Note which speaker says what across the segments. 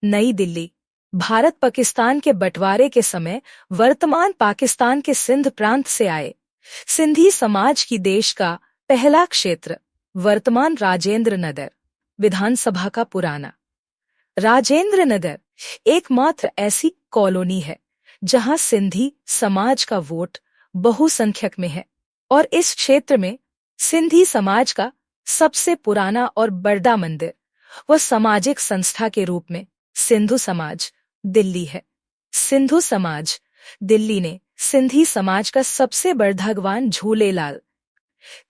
Speaker 1: नई दिल्ली। भारत पाकिस्तान के बंटवारे के समय वर्तमान पाकिस्तान के सिंध प्रांत से आए सिंधी समाज की देश का पहला क्षेत्र वर्तमान राजेंद्र नगर विधानसभा का पुराना राजेंद्र नगर एकमात्र ऐसी कॉलोनी है जहां सिंधी समाज का वोट बहुसंख्यक में है और इस क्षेत्र में सिंधी समाज का सबसे पुराना और बड़ा मंदिर व सामाजिक संस्था के रूप में सिंधु समाज दिल्ली है। सिंधु समाज दिल्ली ने सिंधी समाज का सबसे बड़ा भगवान झूलेलाल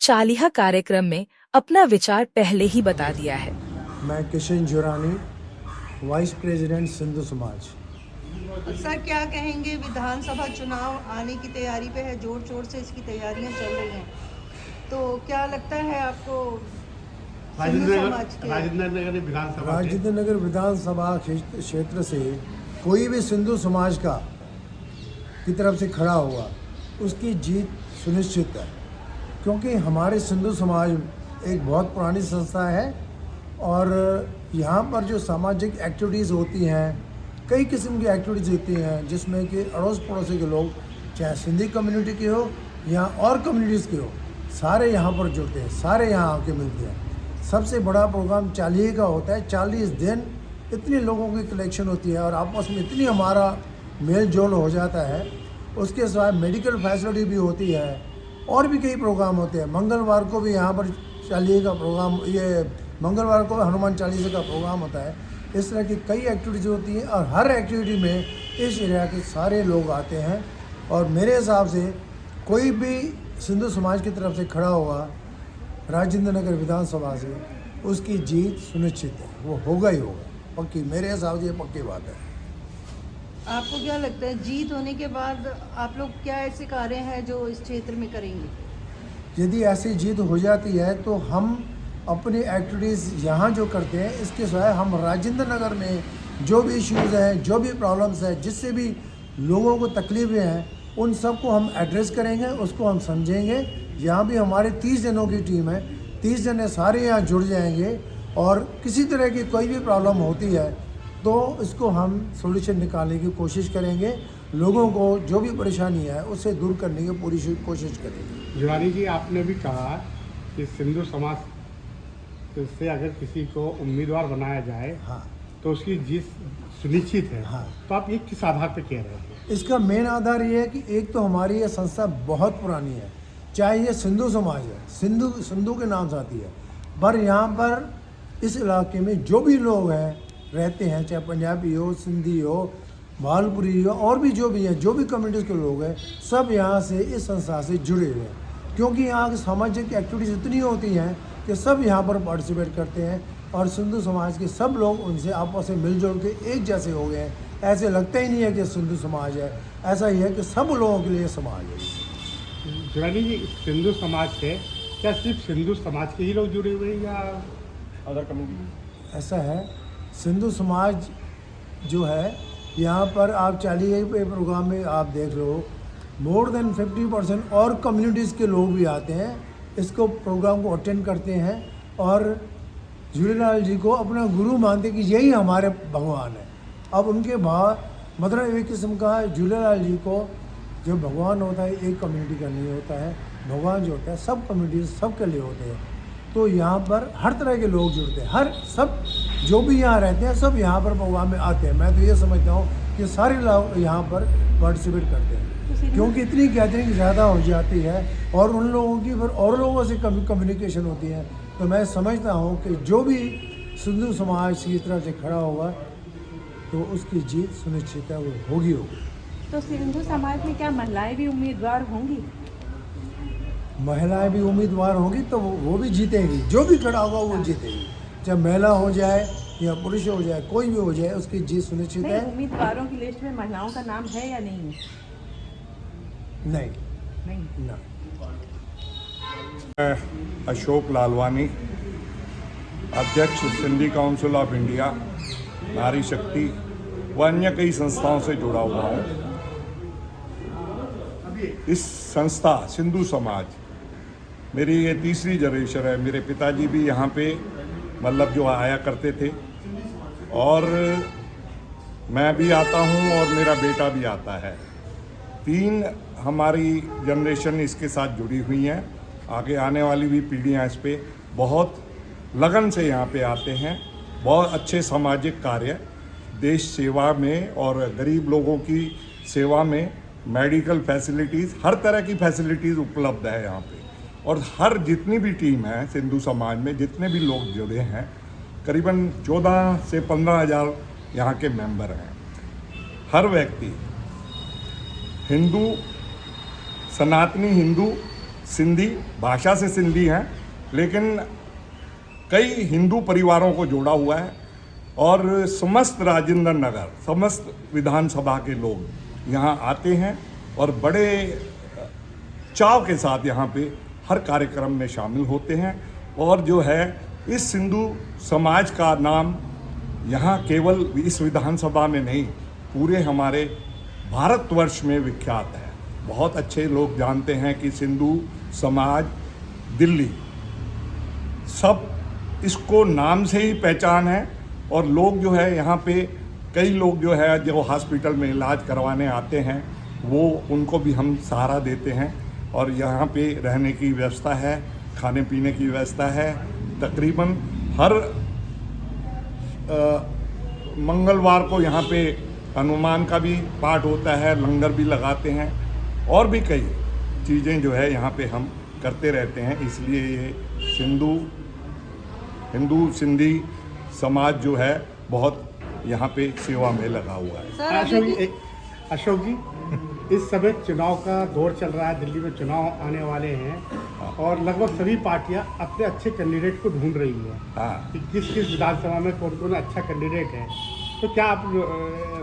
Speaker 1: चालीहा कार्यक्रम में अपना विचार पहले ही बता दिया है।
Speaker 2: मैं किशन जुरानी, वाइस प्रेसिडेंट सिंधु समाज।
Speaker 3: सर, क्या कहेंगे? विधानसभा चुनाव आने की तैयारी पे है, जोर शोर से इसकी तैयारियां चल रही हैं, तो क्या लगता है आपको
Speaker 2: राजेंद्र नगर विधानसभा क्षेत्र से कोई भी सिंधु समाज का की तरफ से खड़ा हुआ उसकी जीत सुनिश्चित है, क्योंकि हमारे सिंधु समाज एक बहुत पुरानी संस्था है और यहाँ पर जो सामाजिक एक्टिविटीज़ होती हैं, कई किस्म की एक्टिविटीज़ होती हैं जिसमें कि अड़ोस पड़ोसी के लोग, चाहे सिंधी कम्युनिटी के हो या और कम्युनिटीज़ के हो, सारे यहाँ पर जुड़ते हैं, सारे यहाँ आके मिलते हैं। सबसे बड़ा प्रोग्राम चालीहे का होता है। 40 दिन इतने लोगों की कलेक्शन होती है और आपस में इतनी हमारा मेल जोल हो जाता है। उसके सिवाय मेडिकल फैसिलिटी भी होती है और भी कई प्रोग्राम होते हैं। मंगलवार को भी यहाँ पर चालीहे का प्रोग्राम, ये मंगलवार को हनुमान चालीसा का प्रोग्राम होता है। इस तरह की कई एक्टिविटीज़ होती हैं और हर एक्टिविटी में इस एरिया के सारे लोग आते हैं और मेरे हिसाब से कोई भी सिंधु समाज की तरफ से खड़ा हुआ राजेंद्र नगर विधानसभा से उसकी जीत सुनिश्चित है, वो होगा ही होगा, पक्की, मेरे हिसाब से ये पक्की बात है।
Speaker 3: आपको क्या लगता है, जीत होने के बाद आप लोग क्या ऐसे कार्य हैं जो इस क्षेत्र में करेंगे?
Speaker 2: यदि ऐसी जीत हो जाती है तो हम अपनी एक्टिविटीज़ यहाँ जो करते हैं, इसके सिवाय हम राजेंद्र नगर में जो भी इश्यूज़ हैं, जो भी प्रॉब्लम्स हैं, जिससे भी लोगों को तकलीफ़ें हैं, उन सबको हम एड्रेस करेंगे, उसको हम समझेंगे। यहाँ भी हमारे 30 जनों की टीम है, 30 जने सारे यहाँ जुड़ जाएंगे और किसी तरह की कोई भी प्रॉब्लम होती है तो इसको हम सॉल्यूशन निकालने की कोशिश करेंगे। लोगों को जो भी परेशानी है उससे दूर करने की पूरी कोशिश करेंगे।
Speaker 4: जुरानी जी, आपने भी कहा कि सिंधु समाज से अगर किसी को उम्मीदवार बनाया जाए,
Speaker 2: हाँ,
Speaker 4: तो उसकी जीत सुनिश्चित है।
Speaker 2: हाँ,
Speaker 4: तो आप ये किस आधार पर कह रहे हैं?
Speaker 2: इसका मेन आधार ये है कि एक तो हमारी ये संस्था बहुत पुरानी है, चाहे ये सिंधु समाज है, सिंधु के नाम से आती है, पर यहाँ पर इस इलाके में जो भी लोग हैं रहते हैं, चाहे पंजाबी हो, सिंधी हो, भालपुरी हो, और भी जो भी हैं, जो भी कम्युनिटीज़ के लोग हैं, सब यहाँ से इस संस्था से जुड़े हुए हैं, क्योंकि यहाँ की सामाजिक एक्टिविटीज़ इतनी होती हैं कि सब यहाँ पर पार्टिसिपेट करते हैं और सिंधु समाज के सब लोग उनसे आपस में मिलजुल के एक जैसे हो गए हैं। ऐसे लगता ही नहीं है कि सिंधु समाज है, ऐसा ही है कि सब लोगों के लिए समाज है।
Speaker 4: जुरानी जी, सिंधु समाज से क्या सिर्फ सिंधु समाज के ही लोग जुड़े हुए हैं या अदर कम्युनिटी?
Speaker 2: ऐसा है, सिंधु समाज जो है यहाँ पर आप चालीहे पे प्रोग्राम में आप देख लो, मोर देन 50% और कम्युनिटीज़ के लोग भी आते हैं, इसको प्रोग्राम को अटेंड करते हैं और झूलेलाल जी को अपना गुरु मानते कि यही हमारे भगवान है। अब उनके बाद मतलब एक किस्म का झूलेलाल जी को जो भगवान होता है एक कम्युनिटी का नहीं होता है, भगवान जो होता है सब कम्युनिटी सबके लिए होते हैं। तो यहाँ पर हर तरह के लोग जुड़ते हैं, हर सब जो भी यहाँ रहते हैं सब यहाँ पर प्रोग्राम में आते हैं। मैं तो ये समझता हूँ कि सारे लोग यहाँ पर पार्टिसिपेट करते हैं, क्योंकि इतनी गैदरिंग ज़्यादा हो जाती है और उन लोगों की फिर और लोगों से कम्युनिकेशन होती है। तो मैं समझता हूँ कि जो भी सिंधु समाज की तरफ से खड़ा होगा तो उसकी जीत सुनिश्चित है, वो होगी।
Speaker 5: तो सिंधु समाज में क्या महिलाएं भी उम्मीदवार होंगी?
Speaker 2: महिलाएं भी उम्मीदवार होंगी तो वो भी जीतेंगी, जो भी खड़ा होगा वो जीतेगी, चाहे महिला हो जाए या पुरुष हो जाए, कोई भी हो जाए, उसकी जीत सुनिश्चित है।
Speaker 5: उम्मीदवारों की लिस्ट में महिलाओं का नाम है या नहीं?
Speaker 2: नहीं ना।
Speaker 6: अशोक लालवानी, अध्यक्ष सिंधी काउंसिल ऑफ इंडिया, नारी शक्ति व अन्य कई संस्थाओं से जुड़ा हुआ हूँ। इस संस्था सिंधु समाज मेरी ये तीसरी जनरेशन है। मेरे पिताजी भी यहाँ पे मतलब जो आया करते थे और मैं भी आता हूँ और मेरा बेटा भी आता है। 3 हमारी जनरेशन इसके साथ जुड़ी हुई हैं। आगे आने वाली भी पीढ़ियाँ इस पे बहुत लगन से यहाँ पे आते हैं। बहुत अच्छे सामाजिक कार्य, देश सेवा में और गरीब लोगों की सेवा में, मेडिकल फैसिलिटीज़, हर तरह की फैसिलिटीज़ उपलब्ध है यहाँ पे। और हर जितनी भी टीम है सिंधु समाज में, जितने भी लोग जुड़े हैं, करीबन 14 से 15 हज़ार यहाँ के मेंबर हैं। हर व्यक्ति हिंदू, सनातनी हिंदू, सिंधी, भाषा से सिंधी हैं, लेकिन कई हिंदू परिवारों को जोड़ा हुआ है। और समस्त राजेंद्र नगर, समस्त विधानसभा के लोग यहाँ आते हैं और बड़े चाव के साथ यहाँ पे हर कार्यक्रम में शामिल होते हैं। और जो है इस सिंधु समाज का नाम यहाँ केवल इस विधानसभा में नहीं, पूरे हमारे भारतवर्ष में विख्यात है। बहुत अच्छे लोग जानते हैं कि सिंधु समाज दिल्ली, सब इसको नाम से ही पहचान है। और लोग जो है यहाँ पे, कई लोग जो है जो हॉस्पिटल में इलाज करवाने आते हैं, वो उनको भी हम सहारा देते हैं। और यहाँ पे रहने की व्यवस्था है, खाने पीने की व्यवस्था है। तकरीबन हर मंगलवार को यहाँ पे हनुमान का भी पाठ होता है, लंगर भी लगाते हैं और भी कई चीज़ें जो है यहाँ पे हम करते रहते हैं। इसलिए ये हिंदू सिंधी समाज जो है बहुत यहाँ पे सेवा में लगा हुआ है।
Speaker 3: सर
Speaker 4: अशोक जी, इस समय चुनाव का दौर चल रहा है, दिल्ली में चुनाव आने वाले हैं और लगभग सभी पार्टियां अपने अच्छे कैंडिडेट को ढूंढ रही हैं कि किस किस विधानसभा में कौन कौन अच्छा कैंडिडेट है। तो क्या आप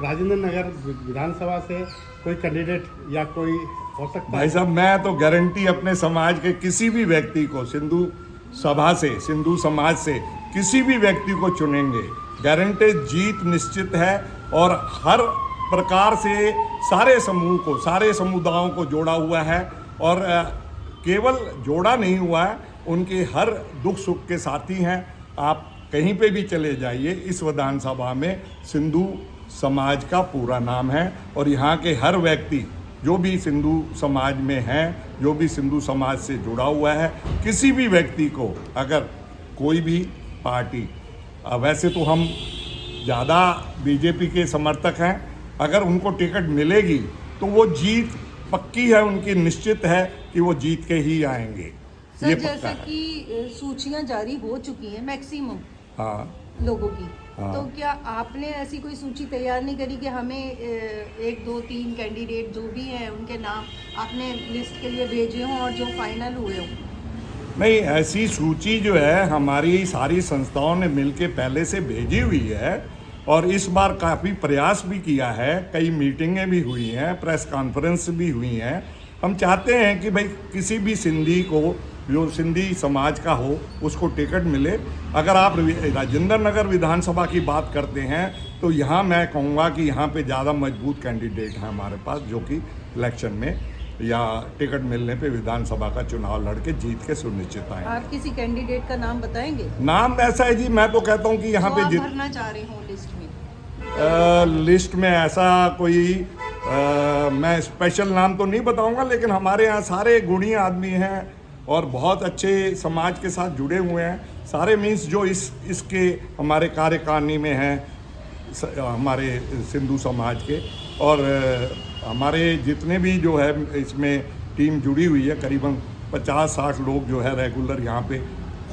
Speaker 4: राजेंद्र नगर विधानसभा से कोई कैंडिडेट या कोई हो सकता है?
Speaker 6: भाई साहब, मैं तो गारंटी अपने समाज के किसी भी व्यक्ति को, सिंधु समाज से किसी भी व्यक्ति को चुनेंगे, गारंटी जीत निश्चित है। और हर प्रकार से सारे समूह को, सारे समुदायों को जोड़ा हुआ है। और केवल जोड़ा नहीं हुआ है, उनके हर दुख सुख के साथी हैं। आप कहीं पे भी चले जाइए, इस विधानसभा में सिंधु समाज का पूरा नाम है। और यहाँ के हर व्यक्ति जो भी सिंधु समाज में है, जो भी सिंधु समाज से जुड़ा हुआ है, किसी भी व्यक्ति को अगर कोई भी पार्टी, वैसे तो हम ज़्यादा बीजेपी के समर्थक हैं, अगर उनको टिकट मिलेगी तो वो जीत पक्की है, उनकी निश्चित है कि वो जीत के ही आएंगे।
Speaker 3: सर, जैसे कि सूचियां जारी हो चुकी हैं मैक्सिमम लोगों की, तो क्या आपने ऐसी कोई सूची तैयार नहीं करी कि हमें 1, 2, 3 कैंडिडेट जो भी हैं उनके नाम आपने लिस्ट के लिए भेजे हों और जो फाइनल हुए हों?
Speaker 6: नहीं, ऐसी सूची जो है हमारी सारी संस्थाओं ने मिलके पहले से भेजी हुई है। और इस बार काफ़ी प्रयास भी किया है, कई मीटिंगें भी हुई हैं, प्रेस कॉन्फ्रेंस भी हुई हैं। हम चाहते हैं कि भाई किसी भी सिंधी को, जो सिंधी समाज का हो, उसको टिकट मिले। अगर आप राजेंद्र नगर विधानसभा की बात करते हैं तो यहाँ मैं कहूँगा कि यहाँ पे ज़्यादा मजबूत कैंडिडेट हैं हमारे पास, जो कि इलेक्शन में या टिकट मिलने पे विधानसभा का चुनाव लड़के जीत के सुनिश्चित आएंगे।
Speaker 3: आप किसी कैंडिडेट का नाम बताएंगे?
Speaker 6: नाम ऐसा है जी, मैं तो कहता हूँ कि यहाँ पे
Speaker 3: भरना चाह रहे हो लिस्ट में?
Speaker 6: लिस्ट में ऐसा कोई मैं स्पेशल नाम तो नहीं बताऊंगा, लेकिन हमारे यहाँ सारे गुणी आदमी हैं और बहुत अच्छे समाज के साथ जुड़े हुए हैं। सारे मीन्स जो इसके हमारे कार्यकारिणी में हैं हमारे सिंधु समाज के, और हमारे जितने भी जो है इसमें टीम जुड़ी हुई है, करीबन 50-60 लोग जो है रेगुलर यहाँ पे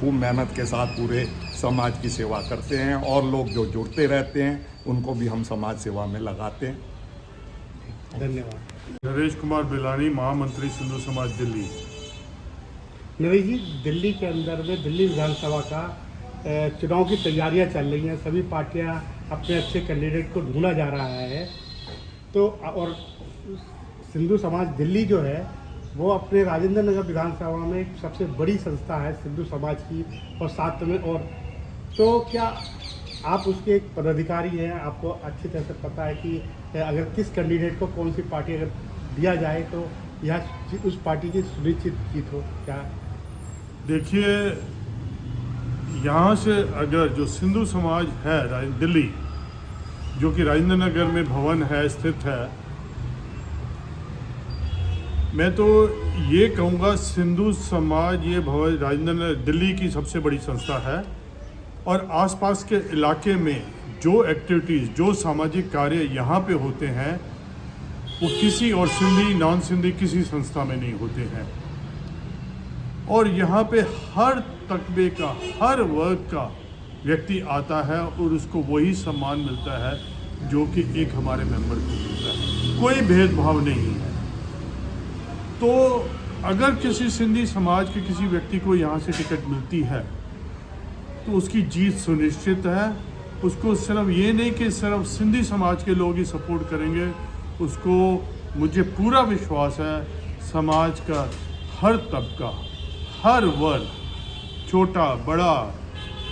Speaker 6: खूब मेहनत के साथ पूरे समाज की सेवा करते हैं। और लोग जो जुड़ते रहते हैं उनको भी हम समाज सेवा में लगाते हैं।
Speaker 4: धन्यवाद।
Speaker 7: नरेश कुमार बिलानी, महामंत्री सिंधु समाज दिल्ली।
Speaker 4: नरेश जी, दिल्ली के अंदर में दिल्ली विधानसभा का चुनाव की तैयारियां चल रही हैं, सभी पार्टियां अपने अच्छे कैंडिडेट को ढूंढा जा रहा है। तो और सिंधु समाज दिल्ली जो है वो अपने राजेंद्र नगर विधानसभा में एक सबसे बड़ी संस्था है सिंधु समाज की, और साथ में और तो क्या आप उसके एक पदाधिकारी हैं, आपको अच्छी तरह से पता है कि अगर किस कैंडिडेट को कौन सी पार्टी अगर दिया जाए तो यह उस पार्टी की सुनिश्चित जीत हो? क्या
Speaker 7: देखिए, यहाँ से अगर जो सिंधु समाज है दिल्ली, जो कि राजेंद्र नगर में भवन है स्थित है, मैं तो ये कहूँगा सिंधु समाज ये भवन राजेंद्र नगर दिल्ली की सबसे बड़ी संस्था है और आसपास के इलाके में जो एक्टिविटीज़ जो सामाजिक कार्य यहाँ पे होते हैं वो किसी और सिंधी नॉन सिंधी किसी संस्था में नहीं होते हैं। और यहाँ पे हर तकबे का हर वर्ग का व्यक्ति आता है और उसको वही सम्मान मिलता है जो कि एक हमारे मेंबर को मिलता है, कोई भेदभाव नहीं है। तो अगर किसी सिंधी समाज के किसी व्यक्ति को यहाँ से टिकट मिलती है तो उसकी जीत सुनिश्चित है। उसको सिर्फ ये नहीं कि सिर्फ सिंधी समाज के लोग ही सपोर्ट करेंगे, उसको मुझे पूरा विश्वास है समाज का हर तबका हर वर्ग, छोटा बड़ा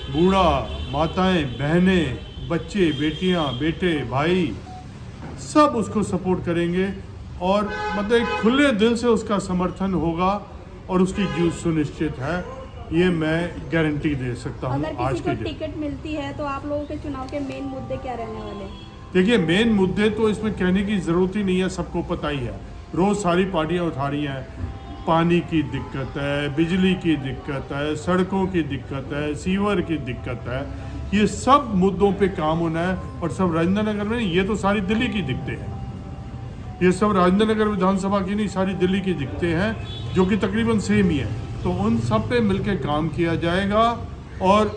Speaker 7: बूढ़ा, माताएं बहनें, बच्चे बेटियां बेटे भाई, सब उसको सपोर्ट करेंगे और मतलब एक खुले दिल से उसका समर्थन होगा और उसकी जीत सुनिश्चित है, ये मैं गारंटी दे सकता हूँ।
Speaker 5: अगर
Speaker 7: आज
Speaker 5: किसी
Speaker 7: के
Speaker 5: को
Speaker 7: दिन
Speaker 5: टिकट मिलती है तो आप लोगों के चुनाव के मेन मुद्दे क्या रहने वाले?
Speaker 7: देखिए, मेन मुद्दे तो इसमें कहने की ज़रूरत ही नहीं है, सबको पता ही है, रोज़ सारी पार्टियाँ उठा रही हैं। पानी की दिक्कत है, बिजली की दिक्कत है, सड़कों की दिक्कत है, सीवर की दिक्कत है, ये सब मुद्दों पे काम होना है। और सब राजेंद्र नगर में, ये तो सारी दिल्ली की दिक्कतें हैं, ये सब राजेंद्र नगर विधानसभा की नहीं, सारी दिल्ली की दिक्कतें हैं जो कि तकरीबन सेम ही है। तो उन सब पे मिलके काम किया जाएगा और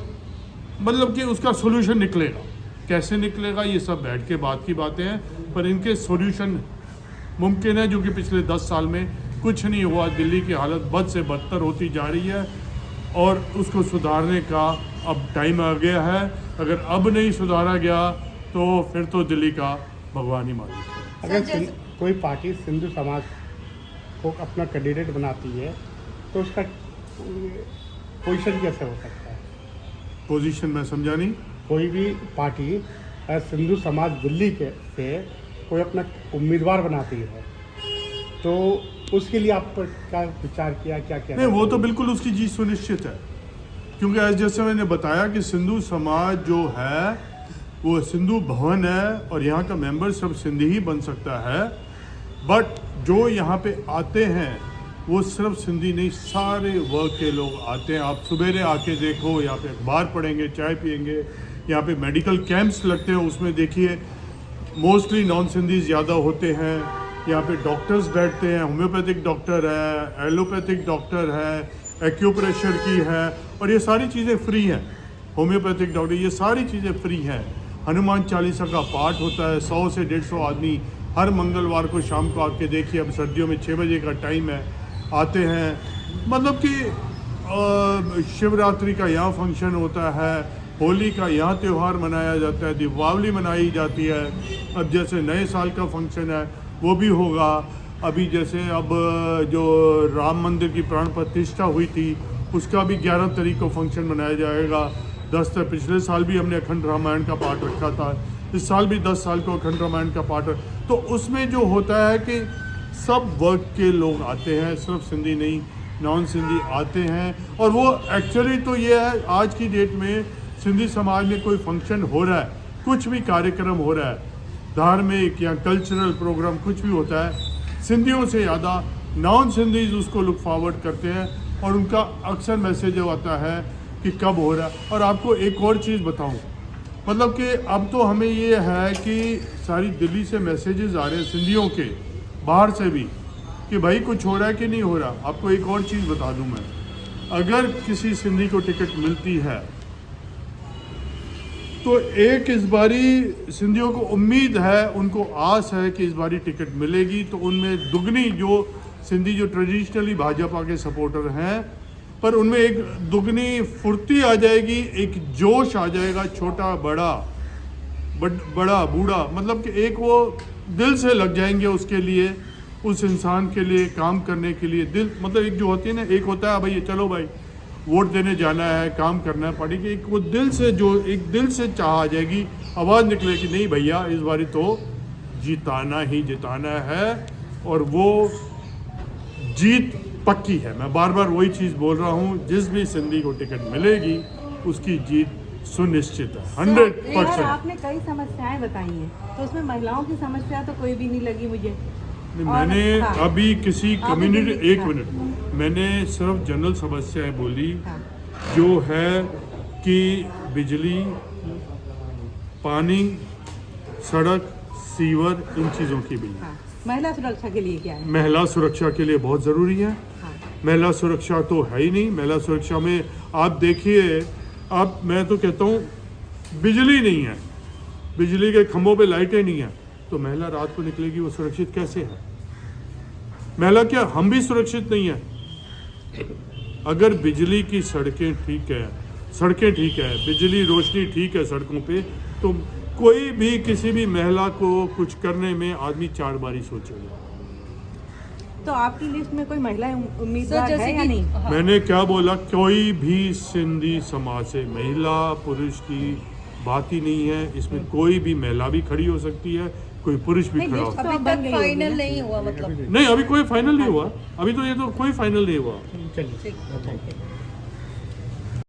Speaker 7: मतलब कि उसका सोल्यूशन निकलेगा। कैसे निकलेगा ये सब बैठ के बात की बातें हैं, पर इनके सॉल्यूशन मुमकिन है, जो कि पिछले 10 साल में कुछ नहीं हुआ। दिल्ली की हालत बद से बदतर होती जा रही है और उसको सुधारने का अब टाइम आ गया है। अगर अब नहीं सुधारा गया तो फिर तो दिल्ली का भगवान ही मालिक है।
Speaker 4: अगर कोई पार्टी सिंधु समाज को अपना कैंडिडेट बनाती है तो उसका पोजीशन कैसे हो सकता है?
Speaker 7: पोजीशन मैं समझा नहीं।
Speaker 4: कोई भी पार्टी सिंधु समाज दिल्ली के से कोई अपना उम्मीदवार बनाती है तो उसके लिए आप पर क्या विचार किया, क्या क्या?
Speaker 7: नहीं, वो तो बिल्कुल उसकी जीत सुनिश्चित है, क्योंकि आज जैसे मैंने बताया कि सिंधु समाज जो है वो सिंधु भवन है और यहाँ का मेंबर सब सिंधी ही बन सकता है। बट जो यहाँ पे आते हैं वो सिर्फ सिंधी नहीं, सारे वर्ग के लोग आते हैं। आप सवेरे आके देखो, यहाँ पे अखबार पढ़ेंगे, चाय पियेंगे, यहाँ पे मेडिकल कैंप्स लगते हैं, उसमें देखिए मोस्टली नॉन सिंधीज ज़्यादा होते हैं। यहाँ पे डॉक्टर्स बैठते हैं, होम्योपैथिक डॉक्टर है, एलोपैथिक डॉक्टर है, एक्यूप्रेशर की है, और ये सारी चीज़ें फ्री हैं। होम्योपैथिक डॉक्टर, ये सारी चीज़ें फ्री हैं। हनुमान चालीसा का पाठ होता है, 100 से 150 आदमी हर मंगलवार को शाम को आके देखिए। अब सर्दियों में 6 बजे का टाइम है, आते हैं। मतलब कि शिवरात्रि का यहाँ फंक्शन होता है, होली का यहाँ त्यौहार मनाया जाता है, दीपावली मनाई जाती है। अब जैसे नए साल का फंक्शन है वो भी होगा। अभी जैसे अब जो राम मंदिर की प्राण प्रतिष्ठा हुई थी उसका भी 11 तारीख को फंक्शन मनाया जाएगा। 10 पिछले साल भी हमने अखंड रामायण का पाठ रखा था, इस साल भी 10 साल को अखंड रामायण का पाठ। तो उसमें जो होता है कि सब वर्ग के लोग आते हैं, सिर्फ सिंधी नहीं, नॉन सिंधी आते हैं। और वो एक्चुअली तो ये है, आज की डेट में सिंधी समाज में कोई फंक्शन हो रहा है, कुछ भी कार्यक्रम हो रहा है, धार्मिक या कल्चरल प्रोग्राम कुछ भी होता है, सिंधियों से ज़्यादा नॉन सिंधीज उसको लुक फॉरवर्ड करते हैं और उनका अक्सर मैसेज आता है कि कब हो रहा है। और आपको एक और चीज़ बताऊं, मतलब कि अब तो हमें ये है कि सारी दिल्ली से मैसेजेस आ रहे हैं सिंधियों के, बाहर से भी, कि भाई कुछ हो रहा है कि नहीं हो रहा। आपको एक और चीज़ बता दूं मैं, अगर किसी सिंधी को टिकट मिलती है तो एक इस बारी सिंधियों को उम्मीद है, उनको आस है कि इस बारी टिकट मिलेगी। तो उनमें दुगनी जो सिंधी जो ट्रेडिशनली भाजपा के सपोर्टर हैं, पर उनमें एक दुगनी फुर्ती आ जाएगी, एक जोश आ जाएगा, छोटा बड़ा बड़ा बूढ़ा, मतलब कि एक वो दिल से लग जाएंगे उसके लिए, उस इंसान के लिए काम करने के लिए। दिल मतलब एक जो होती है ना, एक होता है भाई चलो भाई वोट देने जाना है, काम करना है पार्टी के, एक वो दिल से जो एक दिल से चाह आ जाएगी, आवाज़ निकले कि नहीं भैया इस बारी तो जिताना ही जिताना है। और वो जीत पक्की है। मैं बार बार वही चीज़ बोल रहा हूँ, जिस भी सिंधी को टिकट मिलेगी उसकी जीत सुनिश्चित है
Speaker 5: यार
Speaker 7: 100%।
Speaker 5: आपने कई समस्याएं बताई हैं, तो उसमें महिलाओं की समस्या तो कोई भी नहीं लगी मुझे।
Speaker 7: नहीं,
Speaker 5: और-
Speaker 7: मैंने
Speaker 5: हाँ।
Speaker 7: अभी किसी
Speaker 5: आपने
Speaker 7: कम्युनिटी
Speaker 5: दिल्ली-
Speaker 7: एक
Speaker 5: हाँ।
Speaker 7: मिनट, मैंने सिर्फ जनरल समस्याएं बोली
Speaker 5: हाँ।
Speaker 7: जो है कि बिजली, पानी, सड़क, सीवर, इन चीज़ों की भी।
Speaker 5: हाँ, महिला सुरक्षा के लिए क्या है?
Speaker 7: महिला सुरक्षा के लिए बहुत ज़रूरी है।
Speaker 5: हाँ।
Speaker 7: महिला सुरक्षा तो है ही नहीं। महिला सुरक्षा में आप देखिए, अब मैं तो कहता हूँ बिजली नहीं है, बिजली के खंभों पे लाइटें नहीं है, तो महिला रात को निकलेगी, वो सुरक्षित कैसे है? महिला क्या, हम भी सुरक्षित नहीं है। अगर बिजली की सड़कें ठीक है, सड़कें ठीक है, बिजली रोशनी ठीक है सड़कों पे, तो कोई भी किसी भी महिला को कुछ करने में आदमी 4 बारी सोचेगा।
Speaker 5: तो आपकी लिस्ट में कोई महिला
Speaker 3: सर
Speaker 5: उम्मीदवार
Speaker 3: जैसे
Speaker 5: है या
Speaker 3: कि
Speaker 5: नहीं?
Speaker 3: हाँ,
Speaker 7: मैंने क्या बोला, कोई भी सिंधी समाज से महिला पुरुष की बात ही नहीं है। इसमें कोई भी महिला भी खड़ी हो सकती है, कोई पुरुष भी
Speaker 5: नहीं,
Speaker 7: खड़ा हो
Speaker 5: लिस्ट
Speaker 7: सकता
Speaker 3: अभी
Speaker 5: बन
Speaker 3: तक
Speaker 5: गई होगी
Speaker 3: फाइनल
Speaker 5: ना?
Speaker 3: नहीं हुआ मतलब।
Speaker 7: है। नहीं, अभी कोई फाइनल नहीं हुआ, अभी तो ये तो कोई फाइनल नहीं हुआ।
Speaker 4: चलिए।